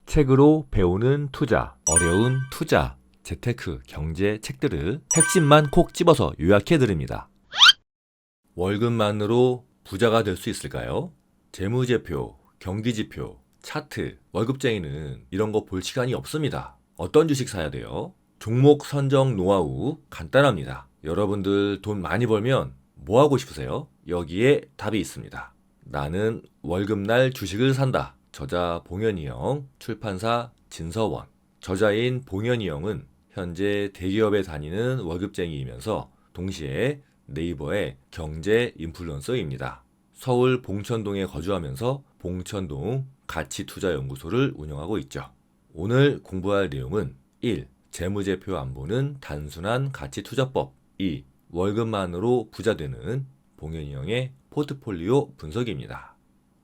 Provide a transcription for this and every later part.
책으로 배우는 투자, 어려운 투자, 재테크, 경제 책들을 핵심만 콕 집어서 요약해 드립니다. 월급만으로 부자가 될 수 있을까요? 재무제표, 경기지표, 차트, 월급쟁이는 이런 거 볼 시간이 없습니다. 어떤 주식 사야 돼요? 종목 선정 노하우 간단합니다. 여러분들 돈 많이 벌면 뭐 하고 싶으세요? 여기에 답이 있습니다. 나는 월급날 주식을 산다. 저자 봉현이 형, 출판사 진서원. 저자인 봉현이 형은 현재 대기업에 다니는 월급쟁이이면서 동시에 네이버의 경제 인플루언서입니다. 서울 봉천동에 거주하면서 봉천동 가치투자연구소를 운영하고 있죠. 오늘 공부할 내용은 1. 재무제표 안 보는 단순한 가치투자법. 2. 월급만으로 부자 되는 봉현이 형의 포트폴리오 분석입니다.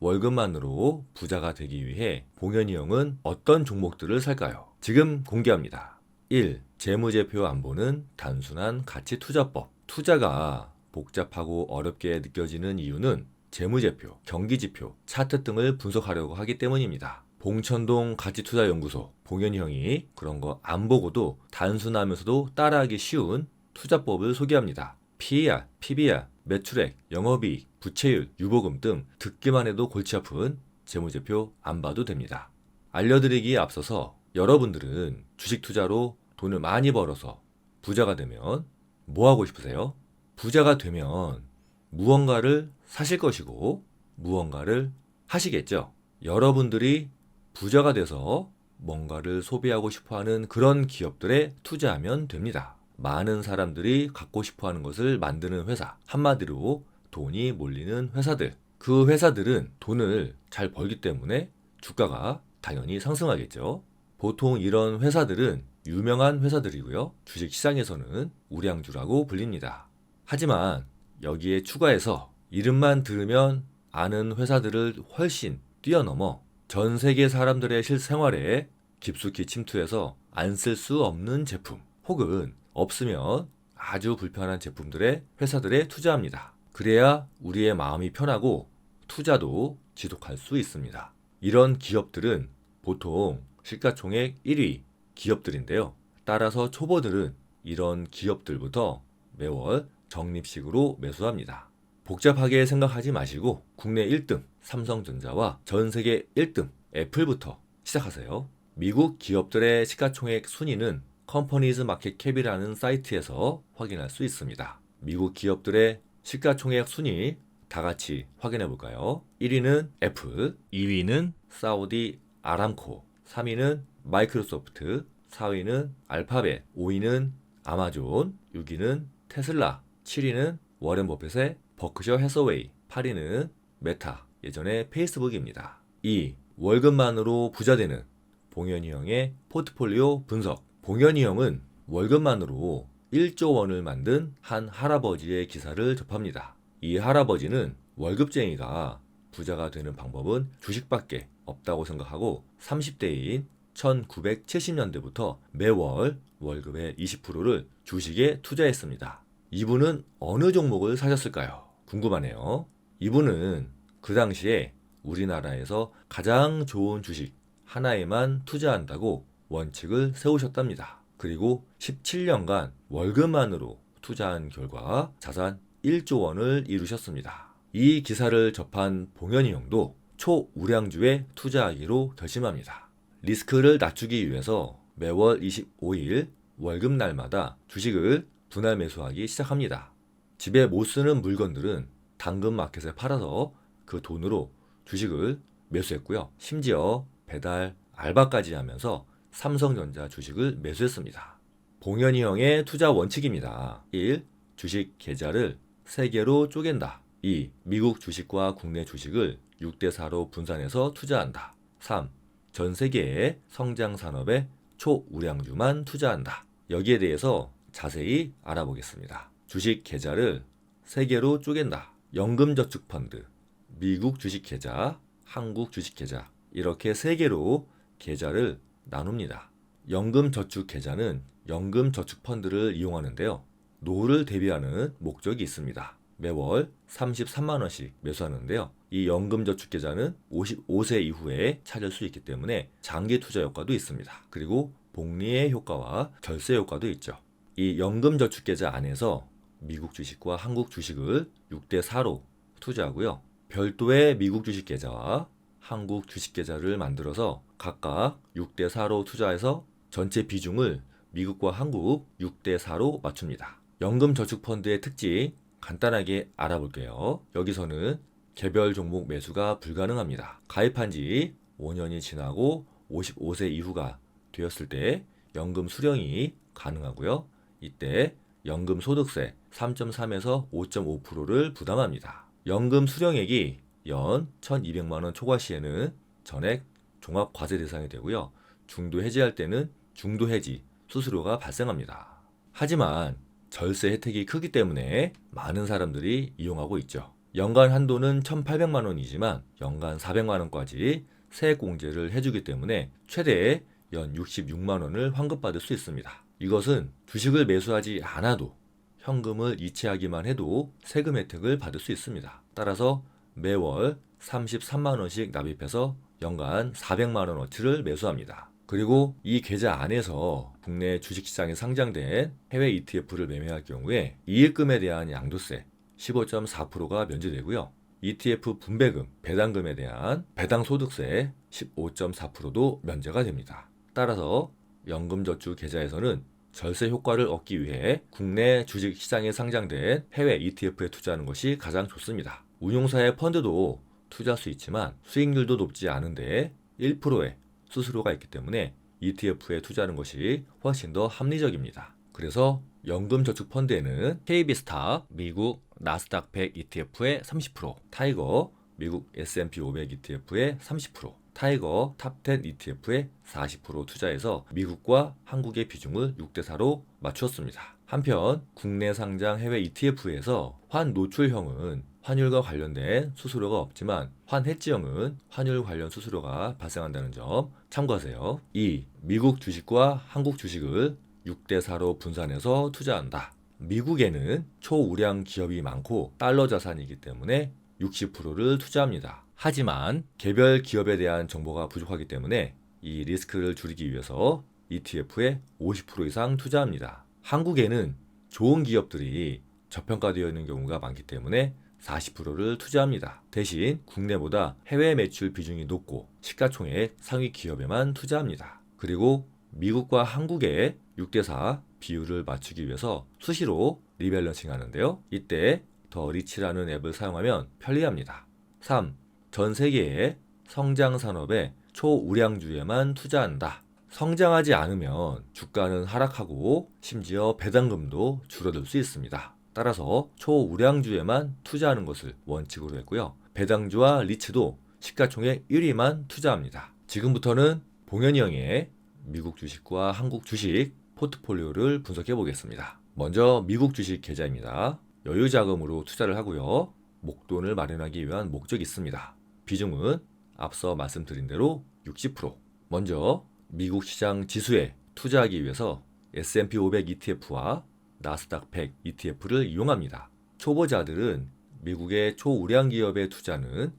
월급만으로 부자가 되기 위해 봉현이 형은 어떤 종목들을 살까요? 지금 공개합니다. 1. 재무제표 안 보는 단순한 가치투자법. 투자가 복잡하고 어렵게 느껴지는 이유는 재무제표, 경기지표, 차트 등을 분석하려고 하기 때문입니다. 봉천동 가치투자연구소 봉현이 형이 그런 거 안 보고도 단순하면서도 따라하기 쉬운 투자법을 소개합니다. PER, PBR, 매출액, 영업이익, 부채율, 유보금 등 듣기만 해도 골치 아픈 재무제표 안 봐도 됩니다. 알려드리기에 앞서서 여러분들은 주식 투자로 돈을 많이 벌어서 부자가 되면 뭐 하고 싶으세요? 부자가 되면 무언가를 사실 것이고 무언가를 하시겠죠? 여러분들이 부자가 돼서 뭔가를 소비하고 싶어하는 그런 기업들에 투자하면 됩니다. 많은 사람들이 갖고 싶어하는 것을 만드는 회사, 한마디로 돈이 몰리는 회사들. 그 회사들은 돈을 잘 벌기 때문에 주가가 당연히 상승하겠죠. 보통 이런 회사들은 유명한 회사들이고요. 주식시장에서는 우량주라고 불립니다. 하지만 여기에 추가해서 이름만 들으면 아는 회사들을 훨씬 뛰어넘어 전 세계 사람들의 실생활에 깊숙이 침투해서 안 쓸 수 없는 제품 혹은 없으면 아주 불편한 제품들의 회사들에 투자합니다. 그래야 우리의 마음이 편하고 투자도 지속할 수 있습니다. 이런 기업들은 보통 시가총액 1위 기업들인데요. 따라서 초보들은 이런 기업들부터 매월 적립식으로 매수합니다. 복잡하게 생각하지 마시고 국내 1등 삼성전자와 전 세계 1등 애플부터 시작하세요. 미국 기업들의 시가총액 순위는 컴퍼니즈 마켓캡이라는 사이트에서 확인할 수 있습니다. 미국 기업들의 시가총액 순위 다 같이 확인해 볼까요? 1위는 애플, 2위는 사우디 아람코, 3위는 마이크로소프트, 4위는 알파벳, 5위는 아마존, 6위는 테슬라, 7위는 워렌 버핏의 버크셔 해서웨이, 8위는 메타, 예전에 페이스북입니다. 2. 월급만으로 부자 되는 봉현이 형의 포트폴리오 분석. 봉현이 형은 월급만으로 1조 원을 만든 한 할아버지의 기사를 접합니다. 이 할아버지는 월급쟁이가 부자가 되는 방법은 주식밖에 없다고 생각하고 30대인 1970년대부터 매월 월급의 20%를 주식에 투자했습니다. 이분은 어느 종목을 사셨을까요? 궁금하네요. 이분은 그 당시에 우리나라에서 가장 좋은 주식 하나에만 투자한다고 원칙을 세우셨답니다. 그리고 17년간 월급만으로 투자한 결과 자산 1조 원을 이루셨습니다. 이 기사를 접한 봉현이 형도 초우량주에 투자하기로 결심합니다. 리스크를 낮추기 위해서 매월 25일 월급날마다 주식을 분할 매수하기 시작합니다. 집에 못 쓰는 물건들은 당근마켓에 팔아서 그 돈으로 주식을 매수했고요. 심지어 배달 알바까지 하면서 삼성전자 주식을 매수했습니다. 봉현이 형의 투자 원칙입니다. 1. 주식 계좌를 3개로 쪼갠다. 2. 미국 주식과 국내 주식을 6대4로 분산해서 투자한다. 3. 전 세계의 성장 산업에 초우량주만 투자한다. 여기에 대해서 자세히 알아보겠습니다. 주식 계좌를 3개로 쪼갠다. 연금저축펀드, 미국 주식계좌, 한국 주식계좌 이렇게 3개로 계좌를 나눕니다. 연금저축계좌는 연금저축펀드를 이용하는데요. 노후를 대비하는 목적이 있습니다. 매월 33만 원씩 매수하는데요. 이 연금저축계좌는 55세 이후에 찾을 수 있기 때문에 장기 투자 효과도 있습니다. 그리고 복리의 효과와 절세 효과도 있죠. 이 연금저축계좌 안에서 미국 주식과 한국 주식을 6대 4로 투자하고요. 별도의 미국 주식계좌와 한국 주식계좌를 만들어서 각각 6대 4로 투자해서 전체 비중을 미국과 한국 6대 4로 맞춥니다. 연금저축펀드의 특징 간단하게 알아볼게요. 여기서는 개별 종목 매수가 불가능합니다. 가입한 지 5년이 지나고 55세 이후가 되었을 때 연금 수령이 가능하고요. 이때 연금 소득세 3.3에서 5.5%를 부담합니다. 연금 수령액이 연 1,200만 원 초과 시에는 전액 종합 과세 대상이 되고요. 중도 해지할 때는 중도 해지 수수료가 발생합니다. 하지만 절세 혜택이 크기 때문에 많은 사람들이 이용하고 있죠. 연간 한도는 1,800만 원이지만 연간 400만 원까지 세액공제를 해주기 때문에 최대 연 66만 원을 환급받을 수 있습니다. 이것은 주식을 매수하지 않아도 현금을 이체하기만 해도 세금 혜택을 받을 수 있습니다. 따라서 매월 33만 원씩 납입해서 연간 400만 원어치를 매수합니다. 그리고 이 계좌 안에서 국내 주식시장에 상장된 해외 ETF를 매매할 경우에 이익금에 대한 양도세 15.4%가 면제되고요. ETF 분배금, 배당금에 대한 배당소득세 15.4%도 면제가 됩니다. 따라서 연금저축 계좌에서는 절세 효과를 얻기 위해 국내 주식시장에 상장된 해외 ETF에 투자하는 것이 가장 좋습니다. 운용사의 펀드도 투자할 수 있지만 수익률도 높지 않은데 1%의 수수료가 있기 때문에 ETF에 투자하는 것이 훨씬 더 합리적입니다. 그래서 연금저축펀드에는 KB스탁 미국 나스닥 100 ETF의 30%, 타이거 미국 S&P 500 ETF의 30%, 타이거 탑10 ETF의 40% 투자해서 미국과 한국의 비중을 6대 4로 맞추었습니다. 한편 국내 상장 해외 ETF에서 환노출형은 환율과 관련된 수수료가 없지만 환해지형은 환율 관련 수수료가 발생한다는 점 참고하세요. 2. 미국 주식과 한국 주식을 6대 4로 분산해서 투자한다. 미국에는 초우량 기업이 많고 달러 자산이기 때문에 60%를 투자합니다. 하지만 개별 기업에 대한 정보가 부족하기 때문에 이 리스크를 줄이기 위해서 ETF에 50% 이상 투자합니다. 한국에는 좋은 기업들이 저평가되어 있는 경우가 많기 때문에 40%를 투자합니다. 대신 국내보다 해외 매출 비중이 높고 시가총액 상위 기업에만 투자합니다. 그리고 미국과 한국의 6대4 비율을 맞추기 위해서 수시로 리밸런싱 하는데요. 이때 더 리치라는 앱을 사용하면 편리합니다. 3. 전 세계의 성장 산업의 초우량주에만 투자한다. 성장하지 않으면 주가는 하락하고 심지어 배당금도 줄어들 수 있습니다. 따라서 초우량주에만 투자하는 것을 원칙으로 했고요. 배당주와 리츠도 시가총액 1위만 투자합니다. 지금부터는 봉현이 형의 미국 주식과 한국 주식 포트폴리오를 분석해 보겠습니다. 먼저 미국 주식 계좌입니다. 여유 자금으로 투자를 하고요. 목돈을 마련하기 위한 목적이 있습니다. 비중은 앞서 말씀드린 대로 60%. 먼저 미국 시장 지수에 투자하기 위해서 S&P 500 ETF와 나스닥 100 ETF를 이용합니다. 초보자들은 미국의 초우량 기업에 투자는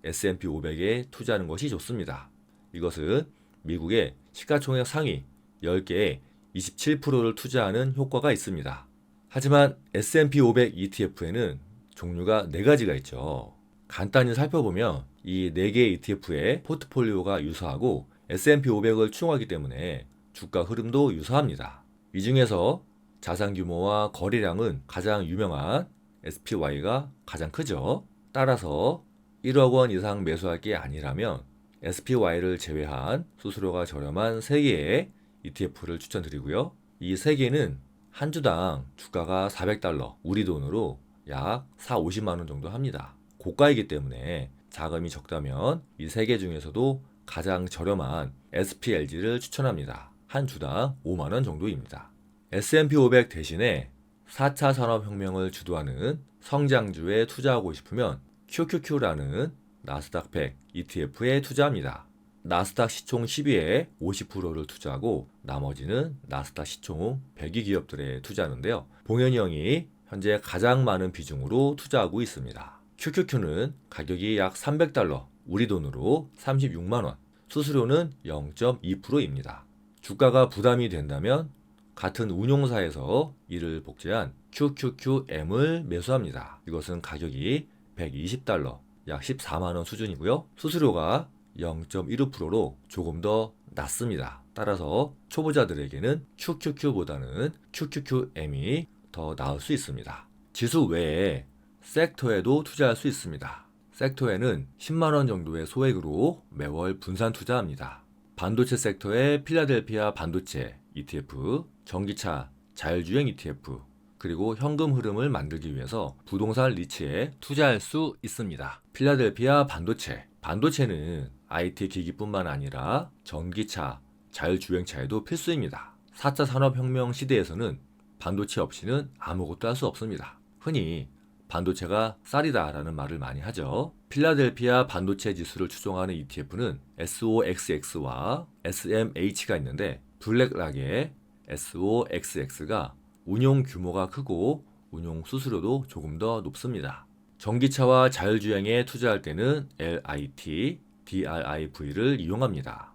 S&P 500에 투자하는 것이 좋습니다. 이것은 미국의 시가총액 상위 10개에 27%를 투자하는 효과가 있습니다. 하지만 S&P 500 ETF에는 종류가 4가지가 있죠. 간단히 살펴보면 이 4개의 ETF의 포트폴리오가 유사하고 S&P 500을 추종하기 때문에 주가 흐름도 유사합니다. 이 중에서 자산 규모와 거래량은 가장 유명한 SPY가 가장 크죠. 따라서 1억 원 이상 매수할 게 아니라면 SPY를 제외한 수수료가 저렴한 3개의 ETF를 추천드리고요. 이 3개는 한 주당 주가가 400달러, 우리 돈으로 약 4, 50만 원 정도 합니다. 고가이기 때문에 자금이 적다면 이 3개 중에서도 가장 저렴한 SPLG를 추천합니다. 한 주당 5만 원 정도입니다. S&P 500 대신에 4차 산업혁명을 주도하는 성장주에 투자하고 싶으면 QQQ라는 나스닥 100 ETF에 투자합니다. 나스닥 시총 10위에 50%를 투자하고 나머지는 나스닥 시총 100위 기업들에 투자하는데요. 봉현이 형이 현재 가장 많은 비중으로 투자하고 있습니다. QQQ는 가격이 약 $300, 우리 돈으로 36만원, 수수료는 0.2%입니다. 주가가 부담이 된다면 같은 운용사에서 이를 복제한 QQQM을 매수합니다. 이것은 가격이 $120, 약 14만원 수준이고요. 수수료가 0.15%로 조금 더 낮습니다. 따라서 초보자들에게는 QQQ보다는 QQQM이 더 나을 수 있습니다. 지수 외에 섹터에도 투자할 수 있습니다. 섹터에는 10만원 정도의 소액으로 매월 분산 투자합니다. 반도체 섹터의 필라델피아 반도체 ETF, 전기차 자율주행 ETF, 그리고 현금 흐름을 만들기 위해서 부동산 리츠에 투자할 수 있습니다. 필라델피아 반도체. 반도체는 IT 기기뿐만 아니라 전기차, 자율주행차에도 필수입니다. 4차 산업혁명 시대에서는 반도체 없이는 아무것도 할 수 없습니다. 흔히 반도체가 쌀이다 라는 말을 많이 하죠. 필라델피아 반도체 지수를 추종하는 ETF는 SOXX와 SMH가 있는데 블랙락의 SOXX가 운용 규모가 크고 운용 수수료도 조금 더 높습니다. 전기차와 자율주행에 투자할 때는 LIT, DRIV를 이용합니다.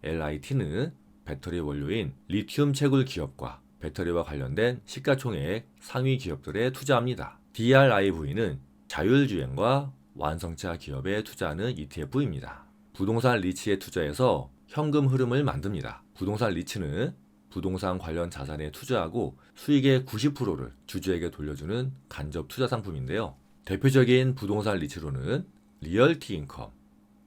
LIT는 배터리 원료인 리튬 채굴 기업과 배터리와 관련된 시가총액 상위 기업들에 투자합니다. DRIV는 자율주행과 완성차 기업에 투자하는 ETF입니다. 부동산 리츠에 투자해서 현금 흐름을 만듭니다. 부동산 리츠는 부동산 관련 자산에 투자하고 수익의 90%를 주주에게 돌려주는 간접 투자 상품인데요. 대표적인 부동산 리츠로는 리얼티 인컴,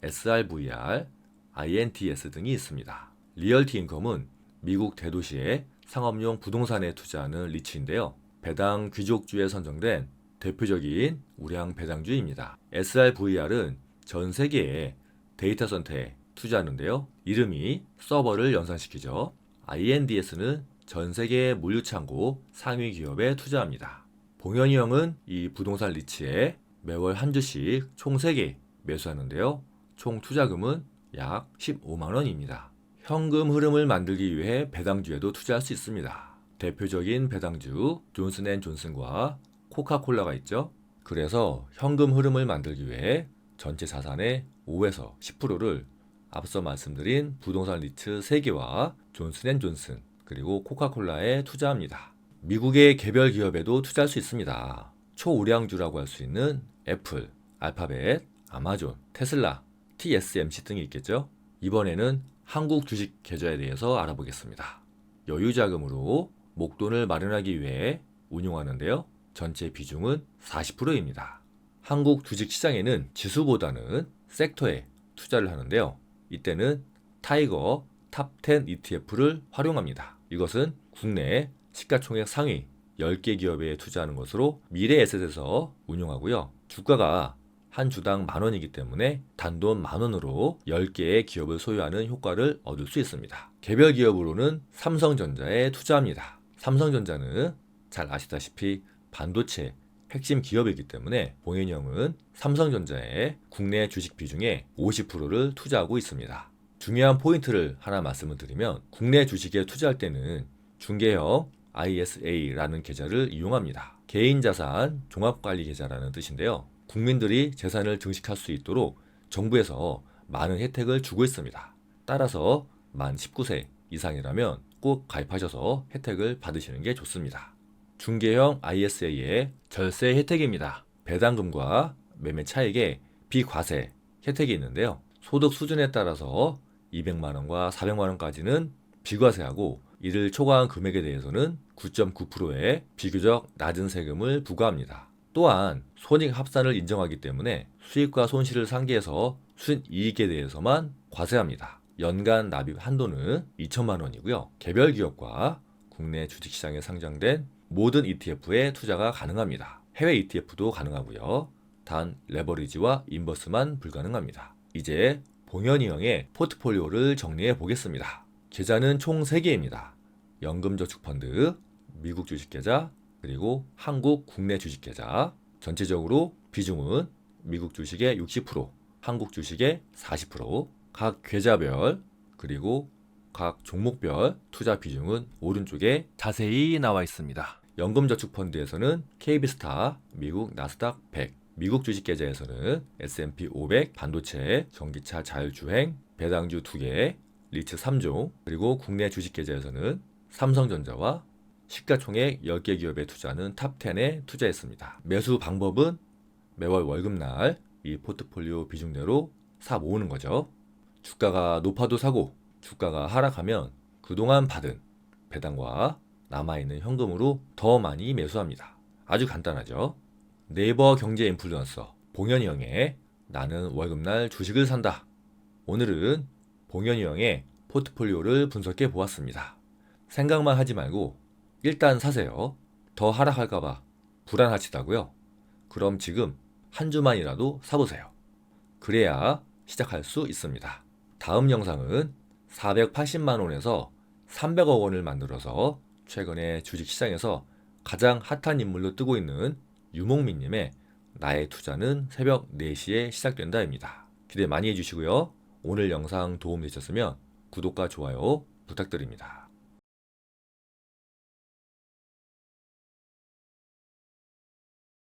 SRVR, INTS 등이 있습니다. 리얼티 인컴은 미국 대도시의 상업용 부동산에 투자하는 리츠인데요. 배당 귀족주에 선정된 대표적인 우량 배당주입니다. SRVR은 전 세계의 데이터 센터에 투자하는데요. 이름이 서버를 연상시키죠. INDS는 전 세계의 물류창고 상위 기업에 투자합니다. 봉현이 형은 이 부동산 리츠에 매월 한 주씩 총 3개 매수하는데요. 총 투자금은 약 15만 원입니다. 현금 흐름을 만들기 위해 배당주에도 투자할 수 있습니다. 대표적인 배당주 존슨앤존슨과 코카콜라가 있죠. 그래서 현금 흐름을 만들기 위해 전체 자산의 5에서 10%를 앞서 말씀드린 부동산 리츠 3개와 존슨앤존슨 그리고 코카콜라에 투자합니다. 미국의 개별 기업에도 투자할 수 있습니다. 초우량주라고 할 수 있는 애플, 알파벳, 아마존, 테슬라, TSMC 등이 있겠죠. 이번에는 한국 주식 계좌에 대해서 알아보겠습니다. 여유자금으로 목돈을 마련하기 위해 운용하는데요. 전체 비중은 40%입니다. 한국 주식시장에는 지수보다는 섹터에 투자를 하는데요. 이때는 타이거 탑10 ETF를 활용합니다. 이것은 국내 시가총액 상위 10개 기업에 투자하는 것으로 미래에셋에서 운용하고요. 주가가 한 주당 만원이기 때문에 단돈 만원으로 10개의 기업을 소유하는 효과를 얻을 수 있습니다. 개별 기업으로는 삼성전자에 투자합니다. 삼성전자는 잘 아시다시피 반도체 핵심 기업이기 때문에 봉현이 형은 삼성전자의 국내 주식 비중의 50%를 투자하고 있습니다. 중요한 포인트를 하나 말씀을 드리면 국내 주식에 투자할 때는 중개형 ISA라는 계좌를 이용합니다. 개인자산 종합관리계좌라는 뜻인데요. 국민들이 재산을 증식할 수 있도록 정부에서 많은 혜택을 주고 있습니다. 따라서 만 19세 이상이라면 꼭 가입하셔서 혜택을 받으시는 게 좋습니다. 중개형 ISA의 절세 혜택입니다. 배당금과 매매 차익에 비과세 혜택이 있는데요. 소득 수준에 따라서 200만 원과 400만 원까지는 비과세하고 이를 초과한 금액에 대해서는 9.9%의 비교적 낮은 세금을 부과합니다. 또한 손익 합산을 인정하기 때문에 수익과 손실을 상기해서 순이익에 대해서만 과세합니다. 연간 납입 한도는 2천만 원이고요. 개별 기업과 국내 주식시장에 상장된 모든 ETF에 투자가 가능합니다. 해외 ETF도 가능하고요. 단 레버리지와 인버스만 불가능합니다. 이제 봉현이 형의 포트폴리오를 정리해 보겠습니다. 계좌는 총 3개입니다. 연금저축펀드, 미국 주식계좌, 그리고 한국 국내 주식계좌. 전체적으로 비중은 미국 주식의 60%, 한국 주식의 40%, 각 계좌별 그리고 각 종목별 투자 비중은 오른쪽에 자세히 나와 있습니다. 연금저축펀드에서는 KB스타, 미국 나스닥 100, 미국 주식계좌에서는 S&P 500, 반도체, 전기차 자율주행, 배당주 2개, 리츠 3종, 그리고 국내 주식계좌에서는 삼성전자와 시가총액 10개 기업에 투자하는 탑10에 투자했습니다. 매수 방법은 매월 월급날 이 포트폴리오 비중대로 사 모으는 거죠. 주가가 높아도 사고 주가가 하락하면 그동안 받은 배당과 남아있는 현금으로 더 많이 매수합니다. 아주 간단하죠. 네이버 경제 인플루언서 봉현이 형의 나는 월급날 주식을 산다. 오늘은 봉현이 형의 포트폴리오를 분석해 보았습니다. 생각만 하지 말고 일단 사세요. 더 하락할까봐 불안하시다고요? 그럼 지금 한 주만이라도 사보세요. 그래야 시작할 수 있습니다. 다음 영상은 480만 원에서 300억 원을 만들어서 최근에 주식시장에서 가장 핫한 인물로 뜨고 있는 유목민님의 나의 투자는 새벽 4시에 시작된다입니다. 기대 많이 해주시고요. 오늘 영상 도움 되셨으면 구독과 좋아요 부탁드립니다.